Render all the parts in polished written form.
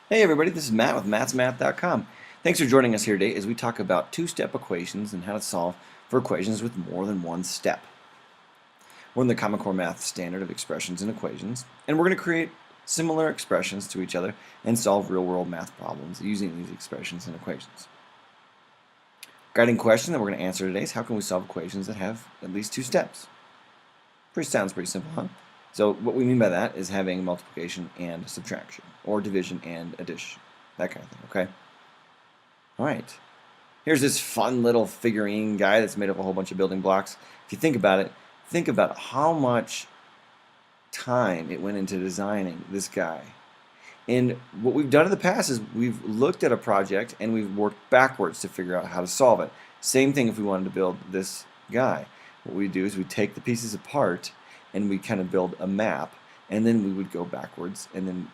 Hey everybody, this is Matt with mathsmath.com. Thanks for joining us here today as we talk about two-step equations and how to solve for equations with more than one step. We're in the Common Core Math standard of expressions and equations, and we're going to create similar expressions to each other and solve real-world math problems using these expressions and equations. Guiding question that we're going to answer today is how can we solve equations that have at least two steps? Sounds pretty simple, huh? So what we mean by that is having multiplication and subtraction, or division and addition, that kind of thing, okay? All right. Here's this fun little figurine guy that's made up of a whole bunch of building blocks. If you think about it, think about how much time it went into designing this guy. And what we've done in the past is we've looked at a project and we've worked backwards to figure out how to solve it. Same thing if we wanted to build this guy. What we do is we take the pieces apart and we kind of build a map, and then we would go backwards, and then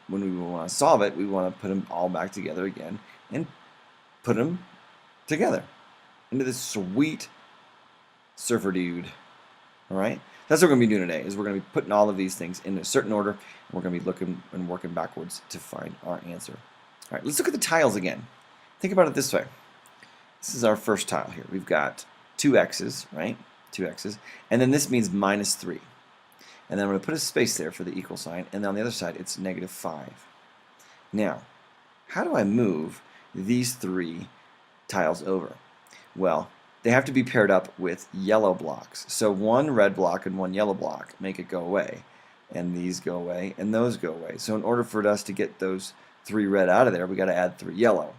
when we want to solve it, we want to put them all back together again and put them together into this sweet surfer dude. All right, that's what we're going to be doing today. Is we're going to be putting all of these things in a certain order, and we're going to be looking and working backwards to find our answer. All right, let's look at the tiles again. Think about it this way. This is our first tile here. We've got two x's, right? Two x's, and then this means minus 3. And then I'm going to put a space there for the equal sign, and then on the other side it's negative 5. Now, how do I move these three tiles over? Well, they have to be paired up with yellow blocks. So one red block and one yellow block make it go away, and these go away, and those go away. So in order for us to get those 3 red out of there, we got to add 3 yellow.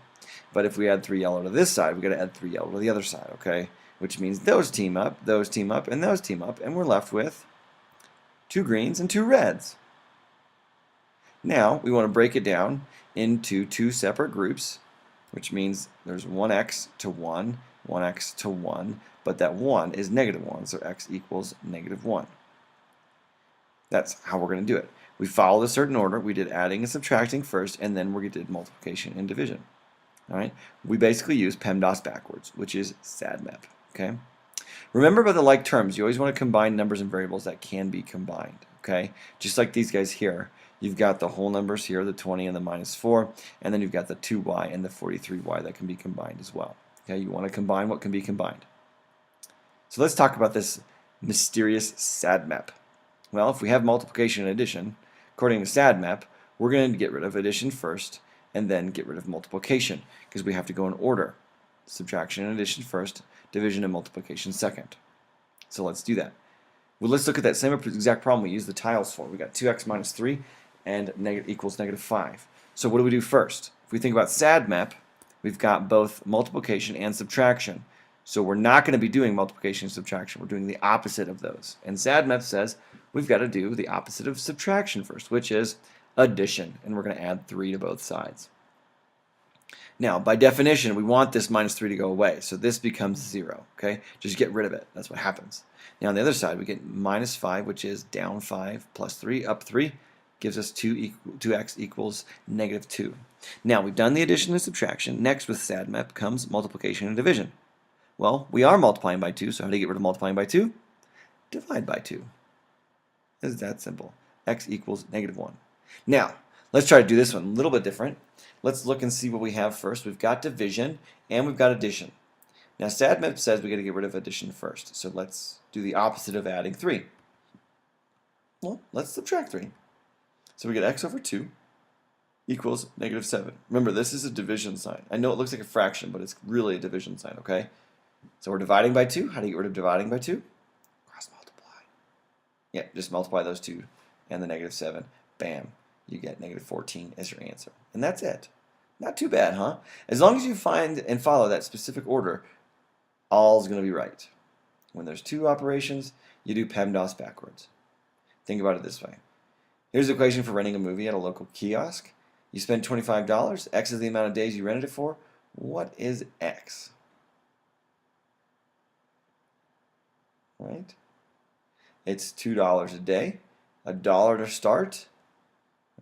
But if we add 3 yellow to this side, we got to add 3 yellow to the other side, okay? Which means those team up, and those team up, and we're left with 2 greens and 2 reds. Now we want to break it down into 2 separate groups, which means there's 1x to 1, 1x to 1, but that 1 is negative 1, so x equals negative 1. That's how we're going to do it. We followed a certain order. We did adding and subtracting first, and then we did multiplication and division. All right? We basically use PEMDAS backwards, which is SADMAP. Okay? Remember about the like terms, you always want to combine numbers and variables that can be combined. Okay? Just like these guys here, you've got the whole numbers here, the 20 and the minus 4, and then you've got the 2y and the 43y that can be combined as well. Okay? You want to combine what can be combined. So let's talk about this mysterious SADMAP. Well, if we have multiplication and addition, according to SADMAP, we're going to get rid of addition first and then get rid of multiplication because we have to go in order. Subtraction and addition first, division and multiplication second. So let's do that. Well, let's look at that same exact problem we used the tiles for. We got 2x minus 3 and equals negative 5. So what do we do first? If we think about SADMAP, we've got both multiplication and subtraction. So we're not going to be doing multiplication and subtraction. We're doing the opposite of those. And SADMAP says we've got to do the opposite of subtraction first, which is addition. And we're going to add 3 to both sides. Now, by definition, we want this minus 3 to go away, so this becomes 0, okay? Just get rid of it. That's what happens. Now, on the other side, we get minus 5, which is down 5, plus 3, up 3, gives us 2x equals negative 2. Now, we've done the addition and subtraction. Next, with SADMAP, comes multiplication and division. Well, we are multiplying by 2, so how do you get rid of multiplying by 2? Divide by 2. It's that simple. X equals negative 1. Now, let's try to do this one a little bit different. Let's look and see what we have first. We've got division and we've got addition. Now SADMAP says we got to get rid of addition first. So let's do the opposite of adding 3. Well, let's subtract 3. So we get x over 2 equals negative 7. Remember, this is a division sign. I know it looks like a fraction, but it's really a division sign, okay? So we're dividing by 2. How do you get rid of dividing by 2? Cross multiply. Yeah, just multiply those 2 and the negative 7. Bam. You get negative 14 as your answer. And that's it. Not too bad, huh? As long as you find and follow that specific order, all's going to be right. When there's 2 operations, you do PEMDAS backwards. Think about it this way. Here's the equation for renting a movie at a local kiosk. You spend $25. X is the amount of days you rented it for. What is X? Right? It's $2 a day, $1 to start.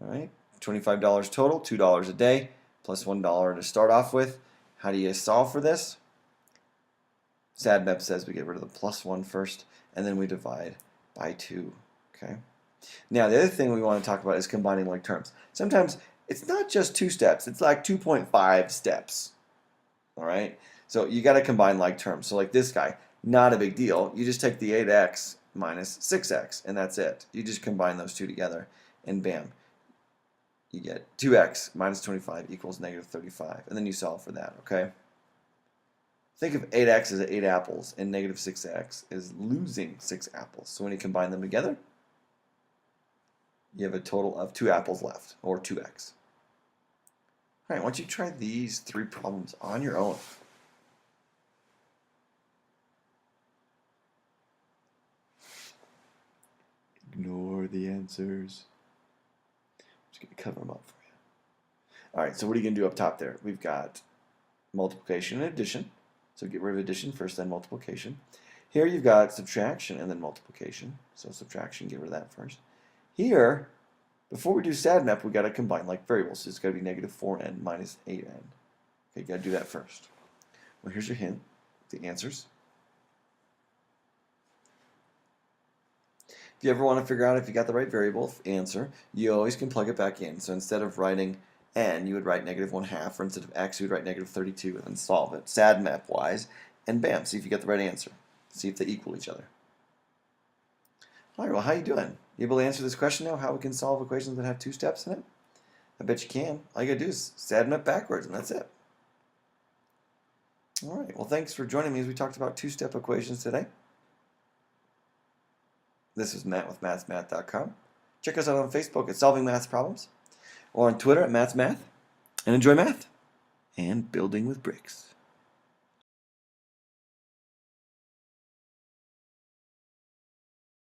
All right, $25 total, $2 a day, plus $1 to start off with. How do you solve for this? SADMAP says we get rid of the plus 1 first, and then we divide by 2. Okay. Now, the other thing we want to talk about is combining like terms. Sometimes it's not just 2 steps. It's like 2.5 steps. All right? So you got to combine like terms. So like this guy, not a big deal. You just take the 8x minus 6x, and that's it. You just combine those two together, and bam. You get 2x minus 25 equals negative 35, and then you solve for that, okay? Think of 8x as 8 apples, and negative 6x is losing 6 apples. So when you combine them together, you have a total of 2 apples left, or 2x. All right, why don't you try these 3 problems on your own? Ignore the answers. I'm just going to cover them up for you. All right, so what are you going to do up top there? We've got multiplication and addition. So get rid of addition first, then multiplication. Here you've got subtraction and then multiplication. So subtraction, get rid of that first. Here, before we do SADMAP, we've got to combine like variables. So it's got to be negative 4n minus 8n. Okay, you got to do that first. Well, here's your hint, the answers. If you ever want to figure out if you got the right variable answer, you always can plug it back in. So instead of writing n, you would write negative 1/2, or instead of x, you would write negative 32, and then solve it, SADMAP-wise, and bam, see if you get the right answer. See if they equal each other. All right, well, how you doing? You able to answer this question now, how we can solve equations that have 2 steps in it? I bet you can. All you got to do is SADMAP backwards, and that's it. All right, well, thanks for joining me as we talked about 2-step equations today. This is Matt with MathsMath.com. Check us out on Facebook at Solving Math Problems, or on Twitter at MathsMath, and enjoy math and building with bricks.